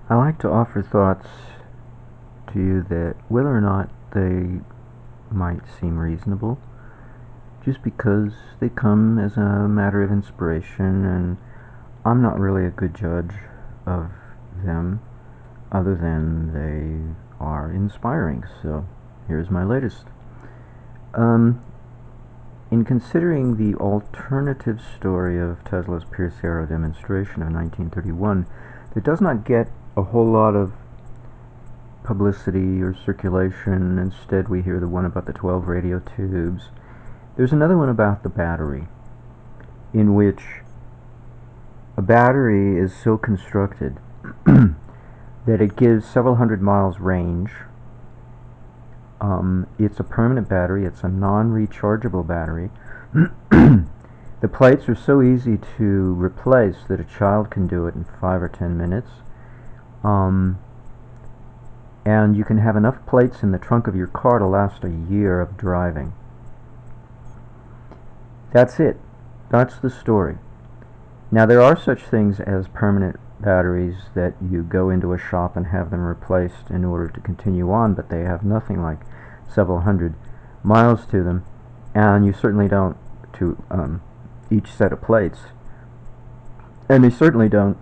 I like to offer thoughts to you that, whether or not they might seem reasonable, just because they come as a matter of inspiration, and I'm not really a good judge of them, other than they are inspiring. So here's my latest. Um, in considering the alternative story of Tesla's Pierce Arrow demonstration of 1931, that does not get a whole lot of publicity or circulation. Instead, we hear the one about the 12 radio tubes. There's another one about the battery, in which a battery is so constructed that it gives several hundred miles range. It's a permanent battery. It's a non-rechargeable battery. The plates are so easy to replace that a child can do it in 5 or 10 minutes. And you can have enough plates in the trunk of your car to last a year of driving. That's it. That's the story. Now, there are such things as permanent batteries that you go into a shop and have them replaced in order to continue on, but they have nothing like several hundred miles to them, and you certainly don't to each set of plates, and they certainly don't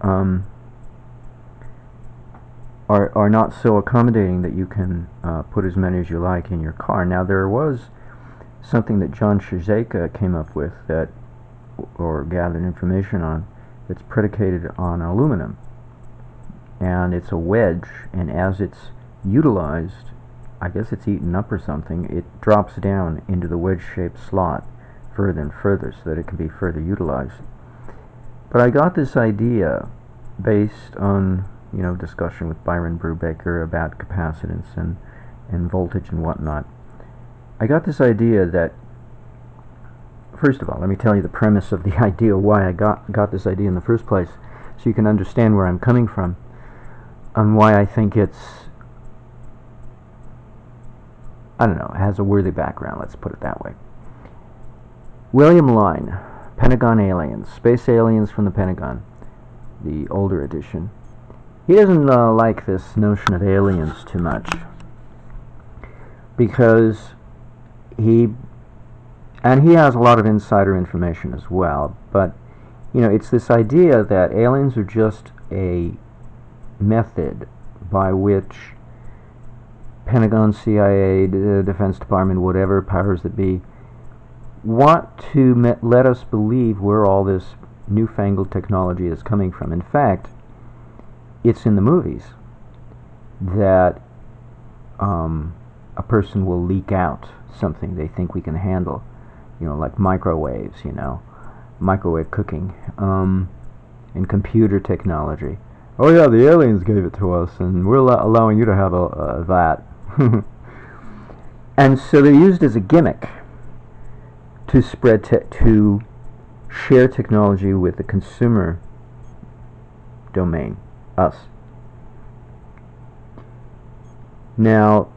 are not so accommodating that you can put as many as you like in your car. Now, there was something that John Shizuka came up with, that, or gathered information on, that's predicated on aluminum, and it's a wedge, and as it's utilized, I guess it's eaten up or something, it drops down into the wedge-shaped slot further and further so that it can be further utilized. But I got this idea based on discussion with Byron Brubaker about capacitance and voltage and whatnot. I got this idea that, first of all, let me tell you the premise of the idea, why I got this idea in the first place, so you can understand where I'm coming from, and why I think it's, has a worthy background, let's put it that way. William Line, Pentagon Aliens, Space Aliens from the Pentagon, the older edition. He doesn't like this notion of aliens too much, because he has a lot of insider information as well, but it's this idea that aliens are just a method by which Pentagon, CIA, Defense Department, whatever powers that be, want to let us believe where all this newfangled technology is coming from. In fact, it's in the movies that a person will leak out something they think we can handle, like microwaves, microwave cooking, and computer technology. Oh yeah, the aliens gave it to us, and we're allowing you to have that. And so they're used as a gimmick to spread to share technology with the consumer domain, us. Now,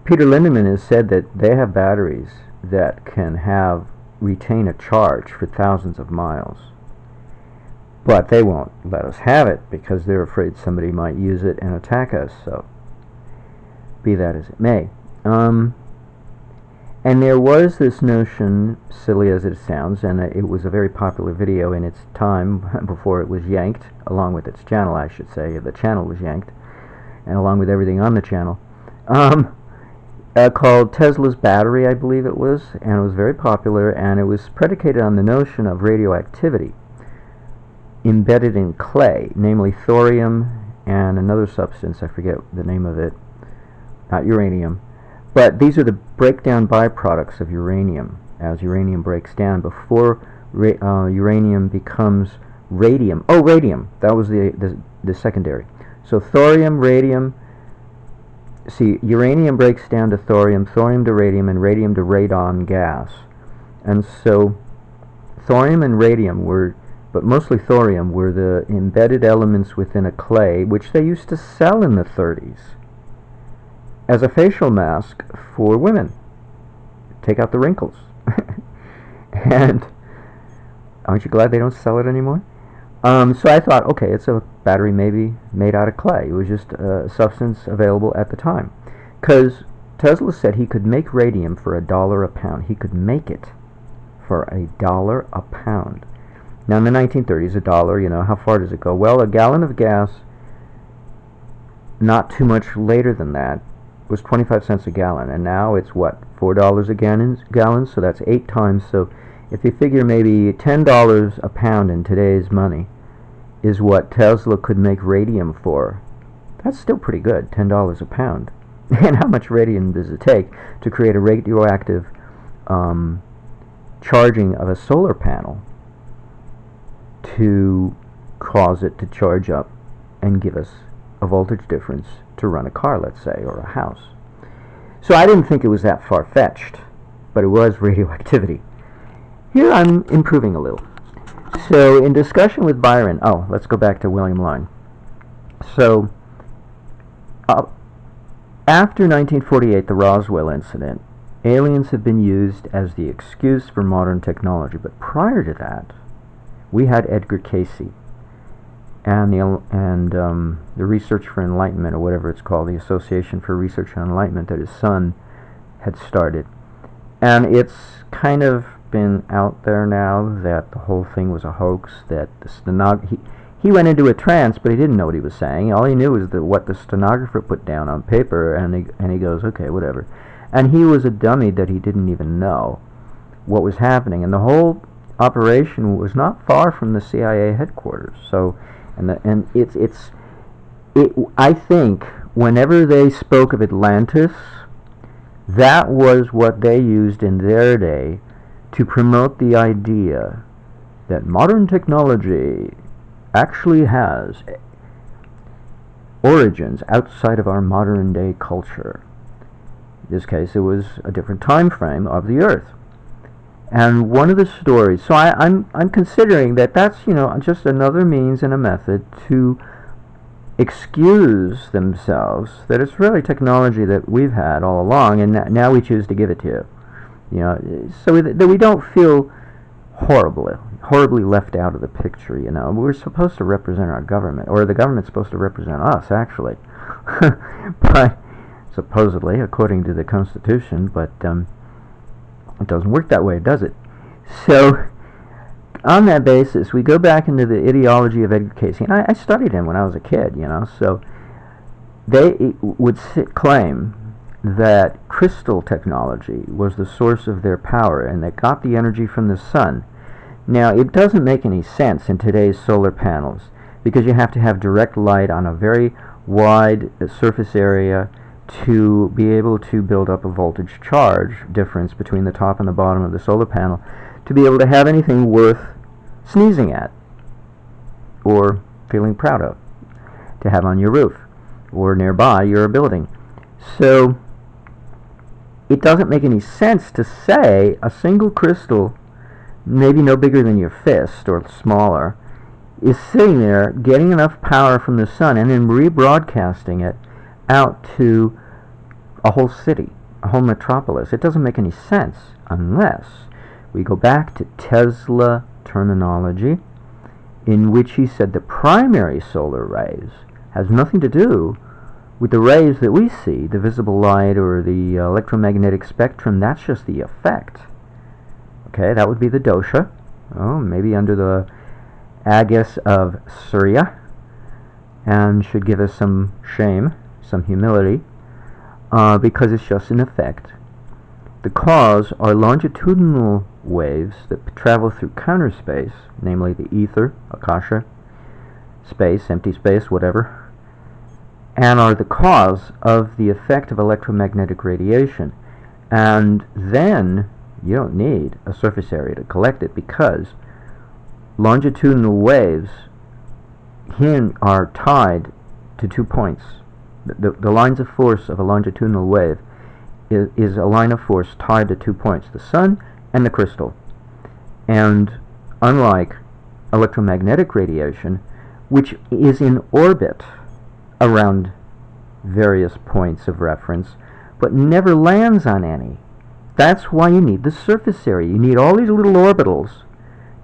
Peter Lindemann has said that they have batteries that can retain a charge for thousands of miles, but they won't let us have it because they're afraid somebody might use it and attack us. So, be that as it may. And there was this notion, silly as it sounds, and it was a very popular video in its time before it was yanked, along with its channel, I should say. The channel was yanked, and along with everything on the channel, called Tesla's Battery, I believe it was, and it was very popular, and it was predicated on the notion of radioactivity embedded in clay, namely thorium and another substance, I forget the name of it, not uranium. But these are the breakdown byproducts of uranium, as uranium breaks down before uranium becomes radium. Oh, radium. That was the secondary. So thorium, radium. See, uranium breaks down to thorium, thorium to radium, and radium to radon gas. And so thorium and radium but mostly thorium, were the embedded elements within a clay, which they used to sell in the 30s. As a facial mask for women. Take out the wrinkles. And aren't you glad they don't sell it anymore? So I thought, okay, it's a battery may be made out of clay. It was just a substance available at the time. Because Tesla said he could make radium for $1 a pound. He could make it for $1 a pound. Now in the 1930s, $1, you know, how far does it go? Well, a gallon of gas, not too much later than that, was 25 cents a gallon, and now it's what, $4 a gallon, so that's 8 times. So if you figure maybe $10 a pound in today's money is what Tesla could make radium for, that's still pretty good, $10 a pound. And how much radium does it take to create a radioactive charging of a solar panel to cause it to charge up and give us a voltage difference to run a car, let's say, or a house? So I didn't think it was that far-fetched, but it was radioactivity. Here I'm improving a little. So in discussion with Byron, let's go back to William Line. So after 1948, the Roswell incident, aliens have been used as the excuse for modern technology. But prior to that, we had Edgar Cayce and the Research for Enlightenment, or whatever it's called, the Association for Research and Enlightenment that his son had started. And it's kind of been out there now that the whole thing was a hoax, that the he went into a trance, but he didn't know what he was saying. All he knew was what the stenographer put down on paper, and he goes, okay, whatever. And he was a dummy that he didn't even know what was happening. And the whole operation was not far from the CIA headquarters. So, I think whenever they spoke of Atlantis, that was what they used in their day to promote the idea that modern technology actually has origins outside of our modern day culture. In this case, it was a different time frame of the Earth. And one of the stories, so I'm considering that that's, just another means and a method to excuse themselves that it's really technology that we've had all along, and now we choose to give it to you. So that we don't feel horribly left out of the picture. We're supposed to represent our government, or the government's supposed to represent us, actually. But supposedly, according to the Constitution, but it doesn't work that way, does it? So on that basis, we go back into the ideology of Edgar Cayce, and I studied him when I was a kid, so they would claim that crystal technology was the source of their power, and they got the energy from the sun. Now, it doesn't make any sense in today's solar panels, because you have to have direct light on a very wide surface area to be able to build up a voltage charge difference between the top and the bottom of the solar panel to be able to have anything worth sneezing at or feeling proud of to have on your roof or nearby your building. So it doesn't make any sense to say a single crystal, maybe no bigger than your fist or smaller, is sitting there getting enough power from the sun and then rebroadcasting it out to a whole city, a whole metropolis. It doesn't make any sense unless we go back to Tesla terminology, in which he said the primary solar rays has nothing to do with the rays that we see, the visible light or the electromagnetic spectrum. That's just the effect. Okay, that would be the dosha. Maybe under the aegis of Surya, and should give us some shame, some humility, because it's just an effect. The cause are longitudinal waves that travel through counter space, namely the ether, akasha, space, empty space, whatever, and are the cause of the effect of electromagnetic radiation. And then you don't need a surface area to collect it, because longitudinal waves are tied to 2 points. The lines of force of a longitudinal wave is a line of force tied to 2 points, the sun and the crystal. And unlike electromagnetic radiation, which is in orbit around various points of reference, but never lands on any. That's why you need the surface area. You need all these little orbitals,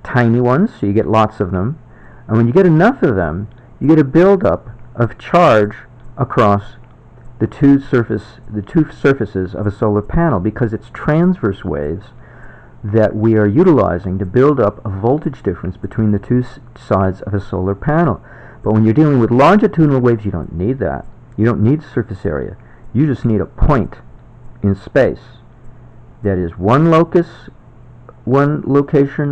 tiny ones, so you get lots of them. And when you get enough of them, you get a buildup of charge across the two surfaces of a solar panel, because it's transverse waves that we are utilizing to build up a voltage difference between the two sides of a solar panel. But when you're dealing with longitudinal waves, you don't need that. You don't need surface area. You just need a point in space that is one location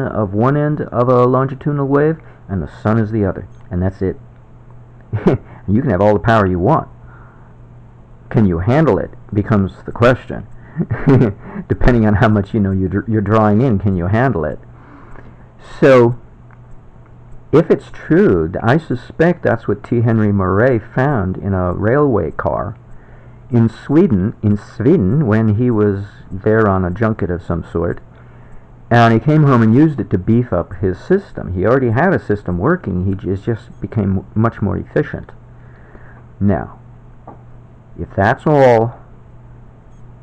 of one end of a longitudinal wave, and the sun is the other, and that's it. You can have all the power you want. Can you handle it becomes the question. Depending on how much you're drawing in, can you handle it? So if it's true, I suspect that's what T. Henry Murray found in a railway car in Sweden, when he was there on a junket of some sort, and he came home and used it to beef up his system. He already had a system working, he just became much more efficient. Now, if that's all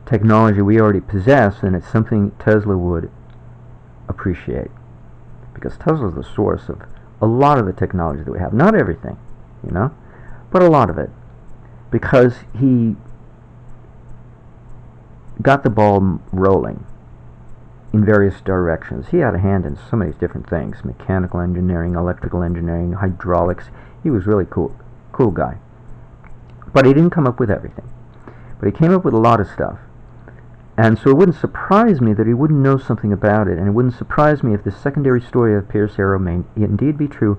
technology we already possess, then it's something Tesla would appreciate, because Tesla's the source of a lot of the technology that we have. Not everything, but a lot of it, because he got the ball rolling in various directions. He had a hand in so many different things: mechanical engineering, electrical engineering, hydraulics. He was really cool guy. But he didn't come up with everything. But he came up with a lot of stuff. And so it wouldn't surprise me that he wouldn't know something about it, and it wouldn't surprise me if the secondary story of Pierce Arrow may indeed be true,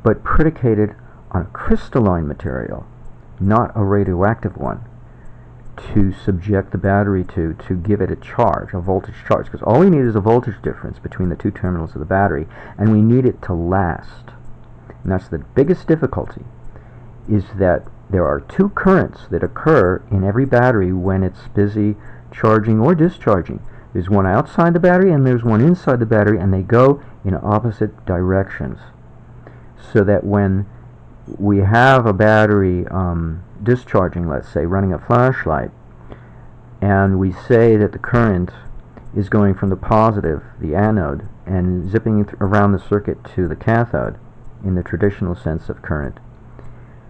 but predicated on a crystalline material, not a radioactive one, to subject the battery to give it a charge, a voltage charge, because all we need is a voltage difference between the two terminals of the battery, and we need it to last. And that's the biggest difficulty, is that there are two currents that occur in every battery when it's busy charging or discharging. There's one outside the battery and there's one inside the battery, and they go in opposite directions. So that when we have a battery discharging, let's say, running a flashlight, and we say that the current is going from the positive, the anode, and zipping around the circuit to the cathode, in the traditional sense of current,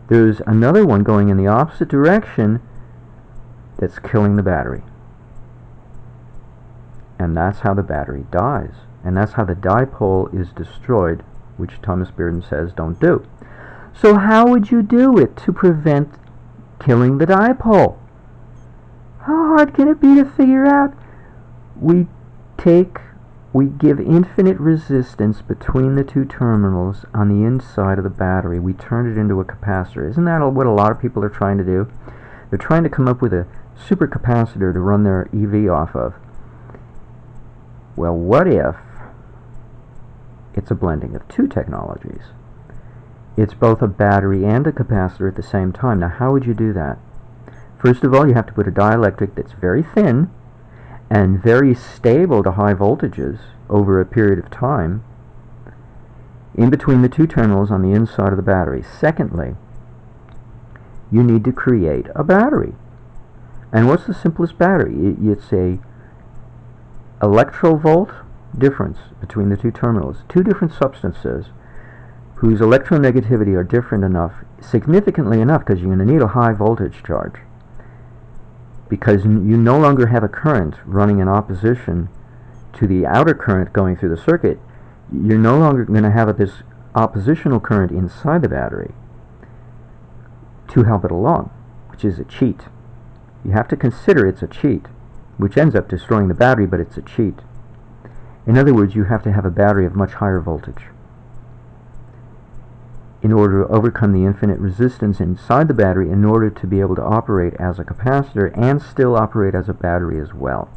there's another one going in the opposite direction that's killing the battery. And that's how the battery dies. And that's how the dipole is destroyed, which Thomas Bearden says don't do. So how would you do it to prevent killing the dipole? How hard can it be to figure out? We give infinite resistance between the two terminals on the inside of the battery. We turn it into a capacitor. Isn't that what a lot of people are trying to do? They're trying to come up with a supercapacitor to run their EV off of. Well, what if it's a blending of two technologies? It's both a battery and a capacitor at the same time. Now, how would you do that? First of all, you have to put a dielectric that's very thin and very stable to high voltages over a period of time in between the two terminals on the inside of the battery. Secondly, you need to create a battery. And what's the simplest battery? It's a electrovolt difference between the two terminals. Two different substances whose electronegativity are different enough, significantly enough, because you're going to need a high voltage charge, because you no longer have a current running in opposition to the outer current going through the circuit. You're no longer going to have this oppositional current inside the battery to help it along, which is a cheat. You have to consider it's a cheat, which ends up destroying the battery, but it's a cheat. In other words, you have to have a battery of much higher voltage in order to overcome the infinite resistance inside the battery, in order to be able to operate as a capacitor and still operate as a battery as well.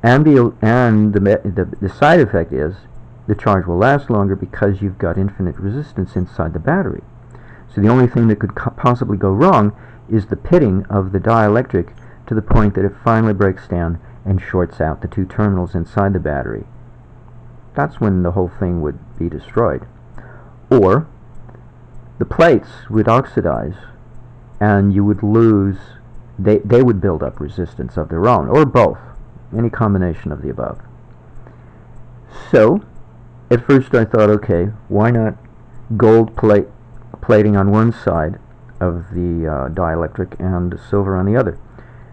And the side effect is the charge will last longer because you've got infinite resistance inside the battery. So the only thing that could possibly go wrong is the pitting of the dielectric to the point that it finally breaks down and shorts out the two terminals inside the battery. That's when the whole thing would be destroyed. Or the plates would oxidize and you would lose, they would build up resistance of their own, or both, any combination of the above. So at first I thought, okay, why not gold plate plating on one side of the dielectric and silver on the other.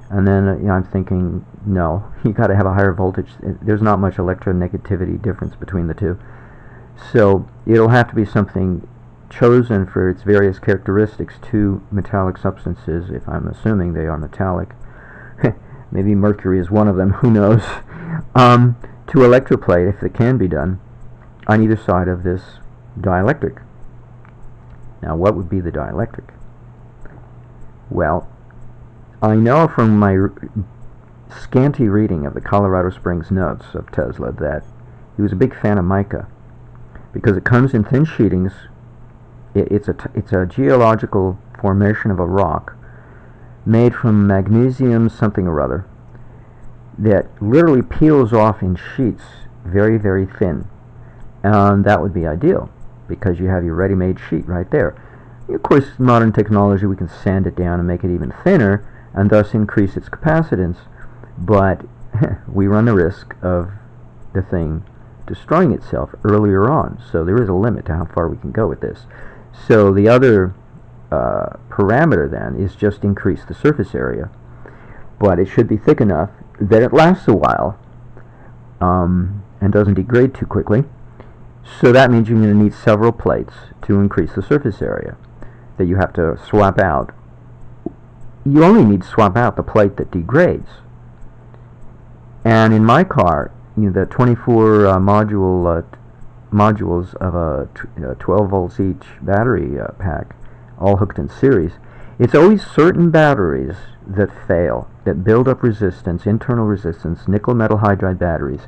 And then I'm thinking, no, you got to have a higher voltage. There's not much electronegativity difference between the two. So it'll have to be something chosen for its various characteristics, two metallic substances, if I'm assuming they are metallic. Maybe mercury is one of them, who knows. To electroplate, if it can be done, on either side of this dielectric. Now, what would be the dielectric? Well, I know from my scanty reading of the Colorado Springs notes of Tesla that he was a big fan of mica, because it comes in thin sheetings. It's a geological formation of a rock made from magnesium something or other that literally peels off in sheets, very, very thin. And that would be ideal, because you have your ready-made sheet right there. Of course, modern technology, we can sand it down and make it even thinner, and thus increase its capacitance, but we run the risk of the thing destroying itself earlier on. So there is a limit to how far we can go with this. So the other parameter then is just increase the surface area, but it should be thick enough that it lasts a while and doesn't degrade too quickly. So that means you're going to need several plates to increase the surface area that you have to swap out. You only need to swap out the plate that degrades. And in my car, the 24 modules of a 12 volts each battery pack, all hooked in series, it's always certain batteries that fail, that build up resistance, internal resistance, nickel metal hydride batteries,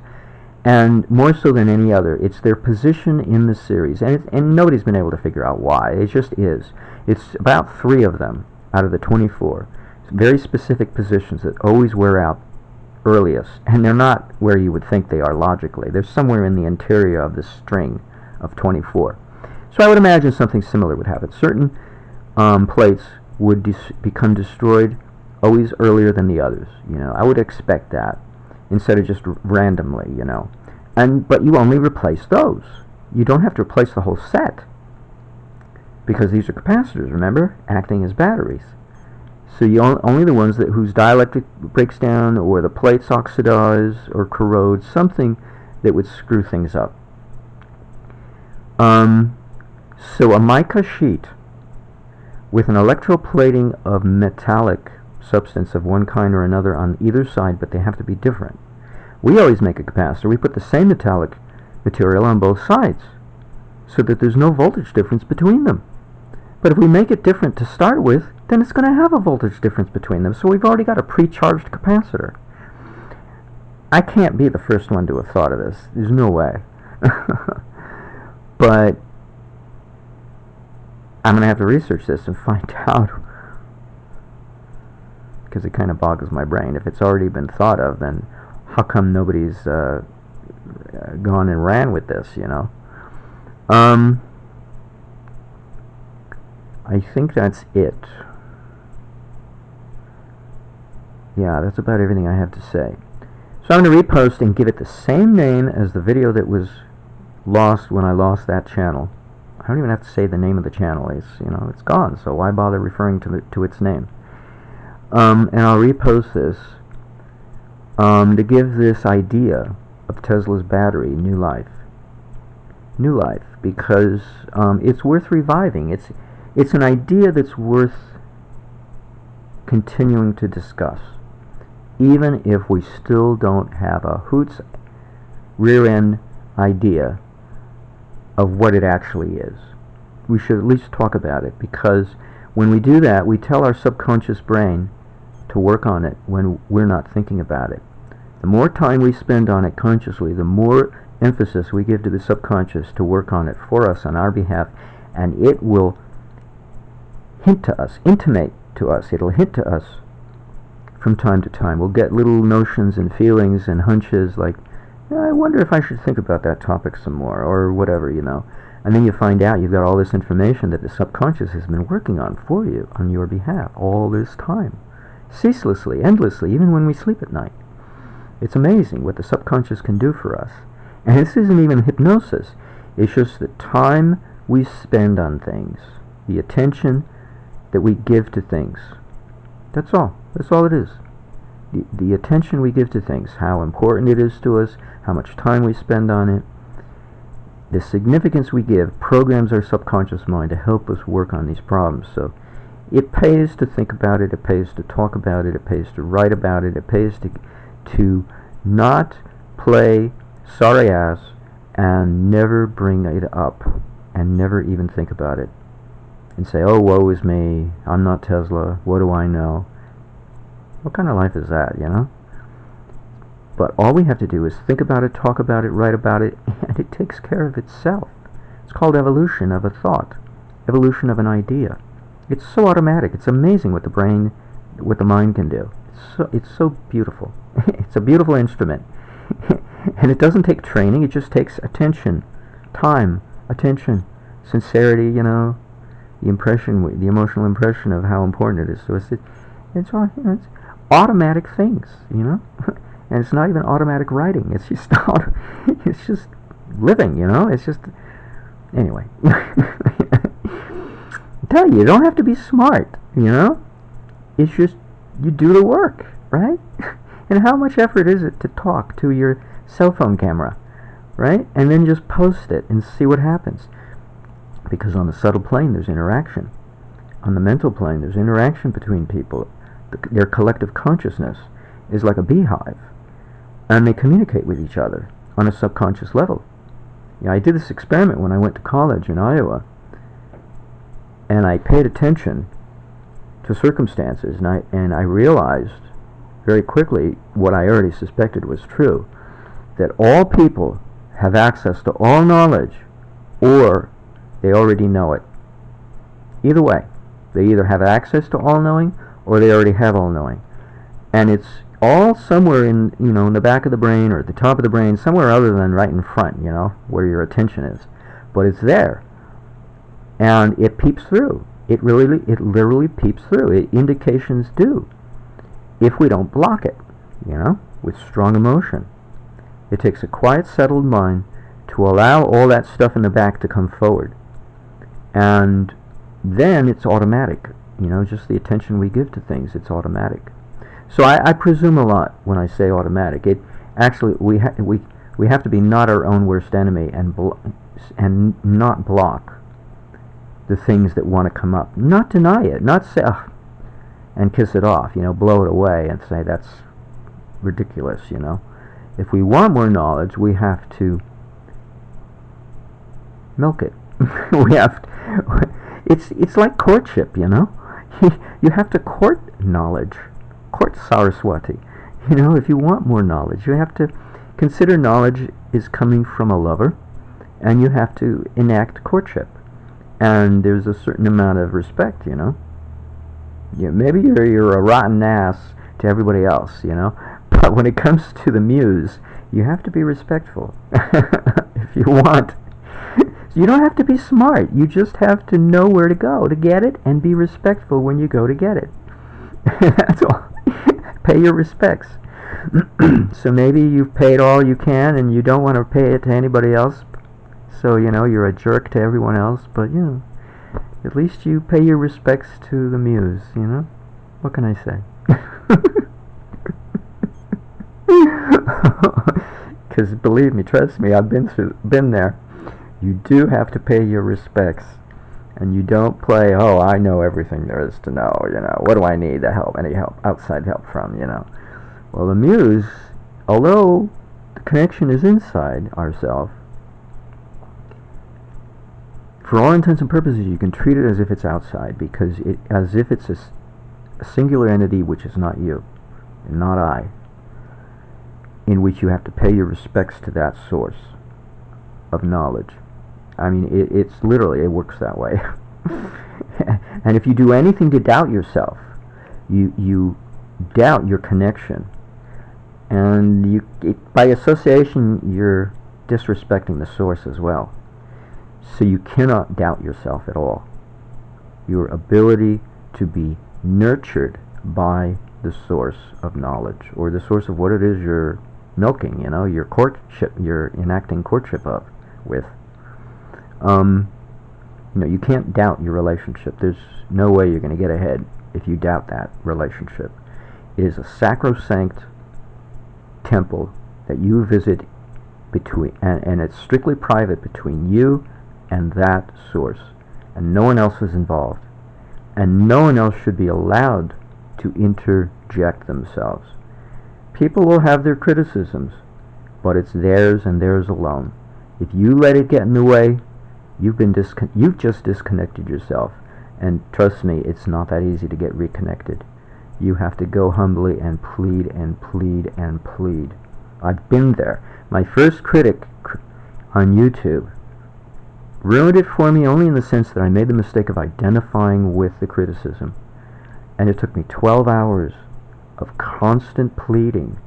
and more so than any other, it's their position in the series, and nobody's been able to figure out why. It just is. It's about 3 of them out of the 24. It's very specific positions that always wear out earliest, and they're not where you would think they are logically. They're somewhere in the interior of the string of 24. So I would imagine something similar would happen. Certain plates would become destroyed always earlier than the others. I would expect that, instead of just randomly, but you only replace those. You don't have to replace the whole set, because these are capacitors, remember, acting as batteries. So you only the ones whose dielectric breaks down, or the plates oxidize or corrode, something that would screw things up. So a mica sheet with an electroplating of metallic substance of one kind or another on either side, but they have to be different. We always make a capacitor. We put the same metallic material on both sides so that there's no voltage difference between them. But if we make it different to start with, then it's going to have a voltage difference between them. So we've already got a pre-charged capacitor. I can't be the first one to have thought of this. There's no way. But I'm going to have to research this and find out, because it kind of boggles my brain. If it's already been thought of, then how come nobody's gone and ran with this, I think that's it. Yeah, that's about everything I have to say. So I'm going to repost and give it the same name as the video that was lost when I lost that channel. I don't even have to say the name of the channel. It's gone, so why bother referring to its name? And I'll repost this to give this idea of Tesla's battery new life. New life, because it's worth reviving. It's an idea that's worth continuing to discuss, even if we still don't have a hoot's rear end idea of what it actually is. We should at least talk about it, because when we do that, we tell our subconscious brain to work on it when we're not thinking about it. The more time we spend on it consciously, the more emphasis we give to the subconscious to work on it for us on our behalf, and it will hint to us, intimate to us, it'll hint to us from time to time. We'll get little notions and feelings and hunches like, I wonder if I should think about that topic some more, or whatever, And then you find out you've got all this information that the subconscious has been working on for you, on your behalf, all this time. Ceaselessly, endlessly, even when we sleep at night. It's amazing what the subconscious can do for us. And this isn't even hypnosis. It's just the time we spend on things. The attention that we give to things. That's all. That's all it is. The attention we give to things, how important it is to us, how much time we spend on it, the significance we give programs our subconscious mind to help us work on these problems. So it pays to think about it, it pays to talk about it, it pays to write about it, it pays to not play sorry ass and never bring it up and never even think about it and say, oh, woe is me, I'm not Tesla, what do I know? What kind of life is that, you know? But all we have to do is think about it, talk about it, write about it, and it takes care of itself. It's called evolution of a thought, evolution of an idea. It's so automatic. It's amazing what the mind can do. It's so beautiful. It's a beautiful instrument. And it doesn't take training, it just takes attention, time, attention, sincerity, you know, the impression, the emotional impression of how important it is to us. It's all, you know, it's automatic things, you know, and it's not even automatic writing. It's just it's just living, you know. It's just anyway. I tell you don't have to be smart, you know. It's just you do the work, right? And how much effort is it to talk to your cell phone camera, right? And then just post it and see what happens. Because on the subtle plane there's interaction. On the mental plane there's interaction between people. Their collective consciousness is like a beehive, and they communicate with each other on a subconscious level. You know, I did this experiment when I went to college in Iowa, and I paid attention to circumstances, and I realized very quickly what I already suspected was true, that all people have access to all knowledge, or they already know it. Either way, they either have access to all knowing, or they already have all knowing, and it's all somewhere in, you know, in the back of the brain or at the top of the brain, somewhere other than right in front, you know, where your attention is. But it's there, and it peeps through. It literally peeps through. Indications do, if we don't block it, you know, with strong emotion. It takes a quiet, settled mind to allow all that stuff in the back to come forward, and then it's automatic. You know, just the attention we give to things, it's automatic. So I presume a lot when I say automatic. It actually, we have to be not our own worst enemy and not block the things that want to come up. Not deny it, not say, and kiss it off, you know, blow it away and say that's ridiculous, you know. If we want more knowledge, we have to milk it. We have to, it's like courtship, you know. You have to court knowledge, court Saraswati. You know, if you want more knowledge, you have to consider knowledge is coming from a lover, and you have to enact courtship. And there's a certain amount of respect, you know. Maybe you're a rotten ass to everybody else, you know, but when it comes to the muse, you have to be respectful. If you want. You don't have to be smart. You just have to know where to go to get it, and be respectful when you go to get it. That's all. Pay your respects. So maybe you've paid all you can, and you don't want to pay it to anybody else. So, you know, you're a jerk to everyone else, but, you know, at least you pay your respects to the muse, you know? What can I say? Because believe me, trust me, I've been there. You do have to pay your respects, and you don't play, oh, I know everything there is to know, you know, what do I need to help, any help, outside help from, you know. Well, the muse, although the connection is inside ourselves, for all intents and purposes, you can treat it as if it's outside, because as if it's a singular entity which is not you, and not I, in which you have to pay your respects to that source of knowledge. I mean, it's literally, it works that way. And if you do anything to doubt yourself, you doubt your connection, and by association, you're disrespecting the source as well. So you cannot doubt yourself at all. Your ability to be nurtured by the source of knowledge, or the source of what it is you're milking, you know, your courtship, you're enacting courtship with. You can't doubt your relationship. There's no way you're going to get ahead if you doubt that relationship. It is a sacrosanct temple that you visit and it's strictly private between you and that source, and no one else is involved, and no one else should be allowed to interject themselves. People will have their criticisms, but it's theirs and theirs alone. If you let it get in the way, you've just disconnected yourself, and trust me, it's not that easy to get reconnected. You have to go humbly and plead and plead and plead. I've been there. My first critic on YouTube ruined it for me only in the sense that I made the mistake of identifying with the criticism. And it took me 12 hours of constant pleading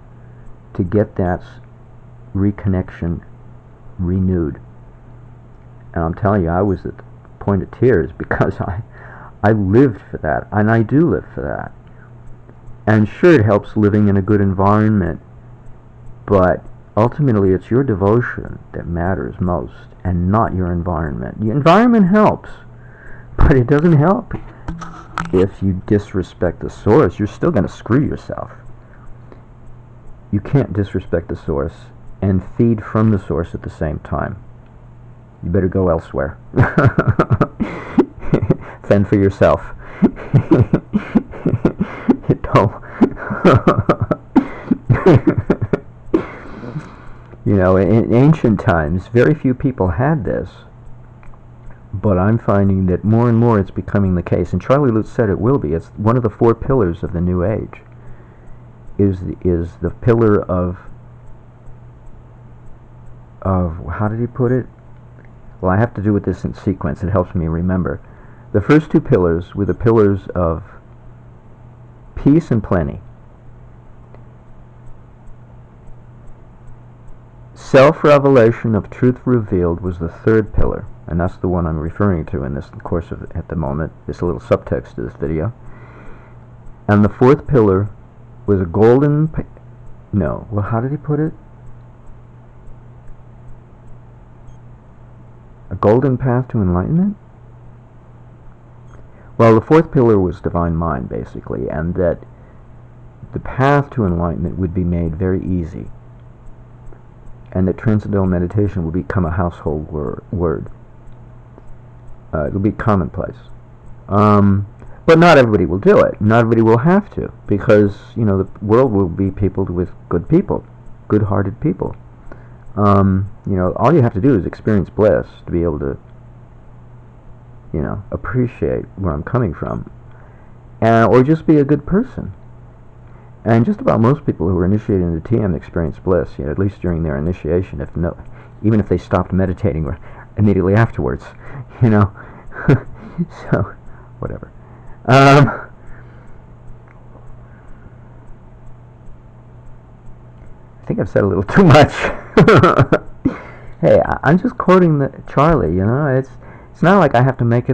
to get that reconnection renewed. And I'm telling you, I was at the point of tears because I lived for that, and I do live for that. And sure, it helps living in a good environment, but ultimately it's your devotion that matters most, and not your environment. The environment helps, but it doesn't help if you disrespect the source. You're still going to screw yourself. You can't disrespect the source and feed from the source at the same time. You better go elsewhere. Fend for yourself. In ancient times, very few people had this, but I'm finding that more and more it's becoming the case. And Charlie Lutz said it will be. It's one of the 4 pillars of the New Age. Is the pillar of how did he put it? Well, I have to do with this in sequence. It helps me remember. The first 2 pillars were the pillars of peace and plenty. Self-revelation of truth revealed was the 3rd pillar, and that's the one I'm referring to in this course at the moment, this little subtext to this video. And the 4th pillar was a golden how did he put it? A golden path to enlightenment? Well, the 4th pillar was divine mind, basically, and that the path to enlightenment would be made very easy, and that transcendental meditation will become a household word. It'll be commonplace. But not everybody will do it. Not everybody will have to, because the world will be peopled with good people, good-hearted people. All you have to do is experience bliss to be able to, appreciate where I'm coming from, or just be a good person. And just about most people who are initiated into TM experience bliss, at least during their initiation, even if they stopped meditating immediately afterwards, So, whatever. I think I've said a little too much. Hey, I'm just quoting Charlie. It's not like I have to make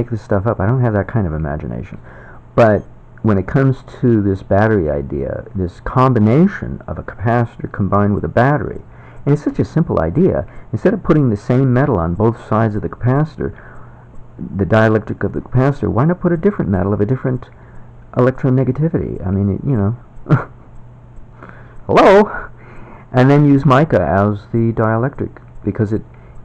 this stuff up. I don't have that kind of imagination. But when it comes to this battery idea, this combination of a capacitor combined with a battery, and it's such a simple idea. Instead of putting the same metal on both sides of the capacitor, the dielectric of the capacitor, why not put a different metal of a different electronegativity? I mean, hello? And then use mica as the dielectric, because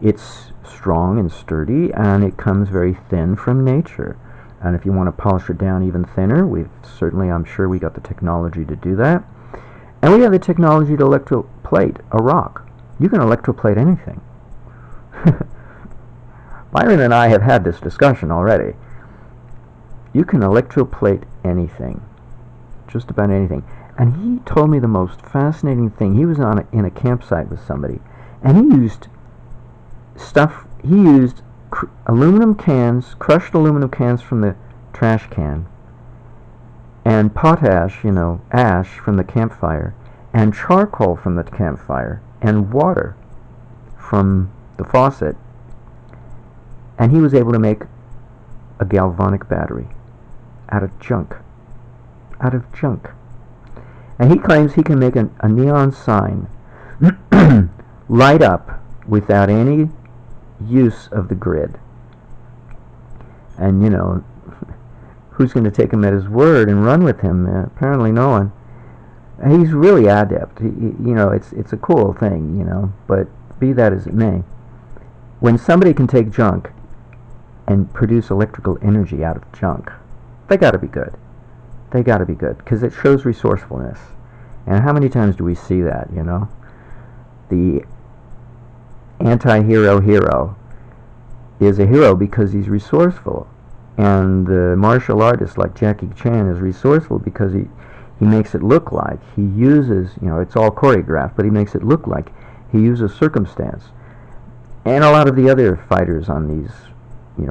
it's strong and sturdy, and it comes very thin from nature. And if you want to polish it down even thinner, I'm sure we got the technology to do that. And we have the technology to electroplate a rock. You can electroplate anything. Byron and I have had this discussion already. You can electroplate anything. Just about anything. And he told me the most fascinating thing. He was in a campsite with somebody, and he used aluminum cans, crushed aluminum cans from the trash can, and potash, ash from the campfire, and charcoal from the campfire, and water from the faucet, and he was able to make a galvanic battery out of junk. And he claims he can make a neon sign light up without any use of the grid. And, who's going to take him at his word and run with him? Apparently no one. He's really adept. It's a cool thing, but be that as it may, when somebody can take junk and produce electrical energy out of junk, they got to be good. They got to be good, because it shows resourcefulness. And how many times do we see that, The anti-hero hero is a hero because he's resourceful. And the martial artist like Jackie Chan is resourceful because he makes it look like he uses, it's all choreographed, but he makes it look like he uses circumstance. And a lot of the other fighters on these,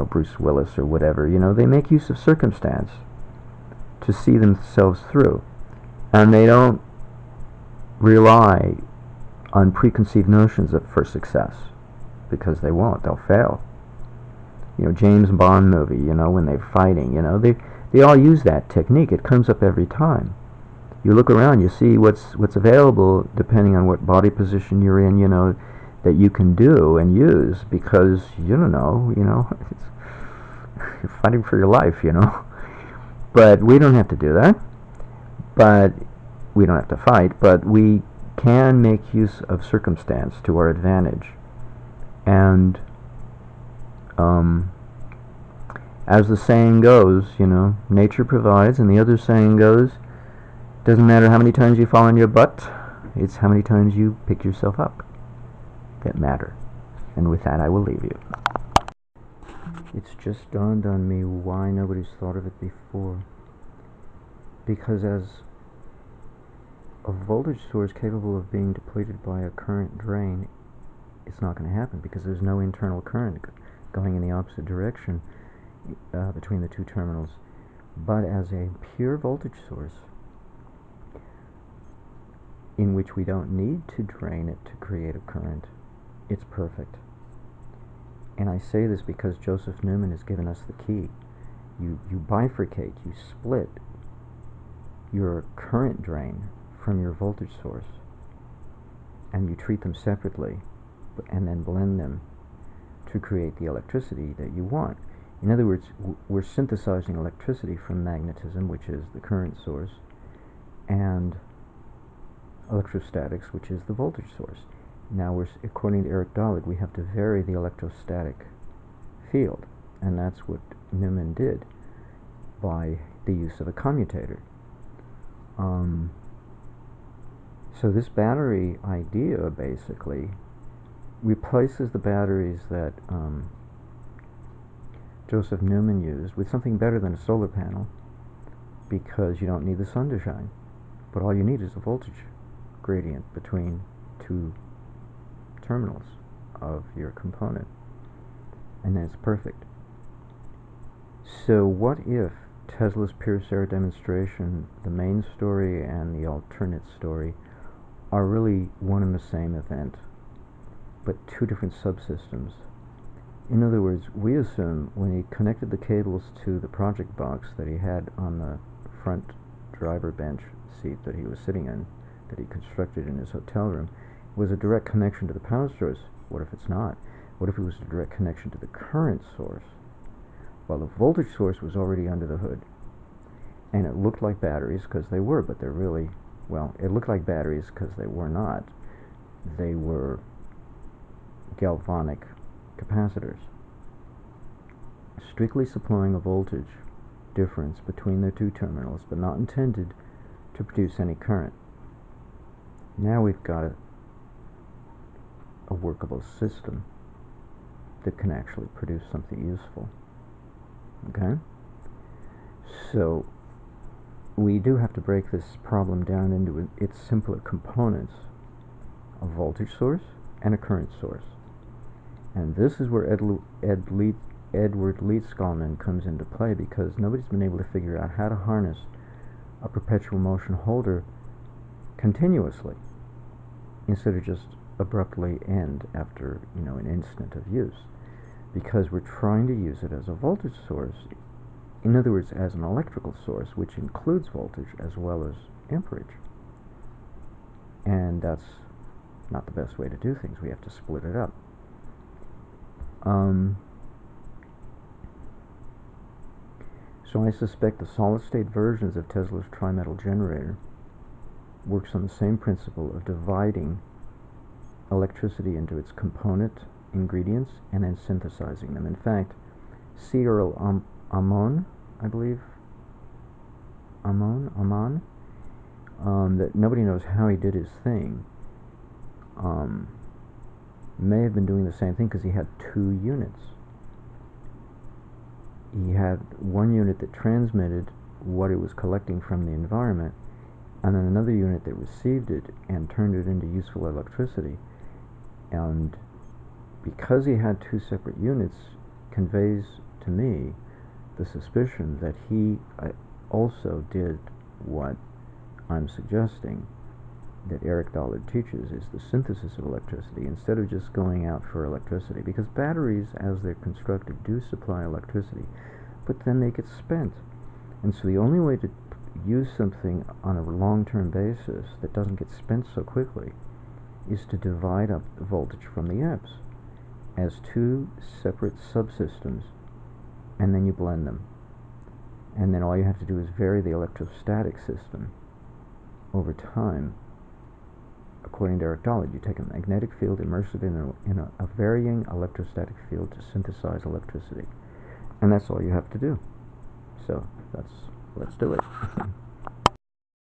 Bruce Willis or whatever, they make use of circumstance to see themselves through. And they don't rely on preconceived notions for success, because they won't. They'll fail. James Bond movie, when they're fighting, they all use that technique. It comes up every time. You look around, you see what's available depending on what body position you're in, that you can do and use, because you don't know, you're fighting for your life, But we don't have to do that. But we don't have to fight, but we can make use of circumstance to our advantage. And as the saying goes, nature provides, and the other saying goes, doesn't matter how many times you fall on your butt, it's how many times you pick yourself up that matter. And with that, I will leave you. It's just dawned on me why nobody's thought of it before. Because as a voltage source capable of being depleted by a current drain, it's not going to happen, because there's no internal current going in the opposite direction between the two terminals. But as a pure voltage source, in which we don't need to drain it to create a current, it's perfect. And I say this because Joseph Newman has given us the key. You bifurcate, you split your current drain from your voltage source, and you treat them separately, and then blend them to create the electricity that you want. In other words, we're synthesizing electricity from magnetism, which is the current source, and electrostatics, which is the voltage source. Now, according to Eric Dollig, we have to vary the electrostatic field, and that's what Newman did by the use of a commutator. So this battery idea basically replaces the batteries that Joseph Newman used with something better than a solar panel, because you don't need the sun to shine, but all you need is a voltage gradient between two terminals of your component, and then it's perfect. So what if Tesla's pure Serra demonstration, the main story and the alternate story, are really one and the same event, but two different subsystems? In other words, we assume when he connected the cables to the project box that he had on the front driver bench seat that he was sitting in, that he constructed in his hotel room, was a direct connection to the power source. What if it's not? What if it was a direct connection to the current source? Well, the voltage source was already under the hood, and it looked like batteries because they were, but they're really, well, it looked like batteries because they were not. They were galvanic capacitors, strictly supplying a voltage difference between their two terminals, but not intended to produce any current. Now we've got a workable system that can actually produce something useful. Okay? So we do have to break this problem down into its simpler components: a voltage source and a current source. And this is where Edward Leedskalnin comes into play, because nobody's been able to figure out how to harness a perpetual motion holder continuously instead of just abruptly end after an instant of use, because we're trying to use it as a voltage source, in other words as an electrical source, which includes voltage as well as amperage. And that's not the best way to do things. We have to split it up. So I suspect the solid-state versions of Tesla's tri-metal generator works on the same principle of dividing electricity into its component ingredients and then synthesizing them. In fact, Cyril Amon, I believe, Amon, that nobody knows how he did his thing, may have been doing the same thing because he had two units. He had one unit that transmitted what it was collecting from the environment, and then another unit that received it and turned it into useful electricity. And because he had two separate units, conveys to me the suspicion that he also did what I'm suggesting that Eric Dollard teaches, is the synthesis of electricity instead of just going out for electricity, because batteries as they're constructed do supply electricity, but then they get spent, and so the only way to use something on a long-term basis that doesn't get spent so quickly is to divide up the voltage from the amps as two separate subsystems, and then you blend them, and then all you have to do is vary the electrostatic system over time. According to Eric Dollard, you take a magnetic field, immerse it in a varying electrostatic field to synthesize electricity, and that's all you have to do. So let's do it.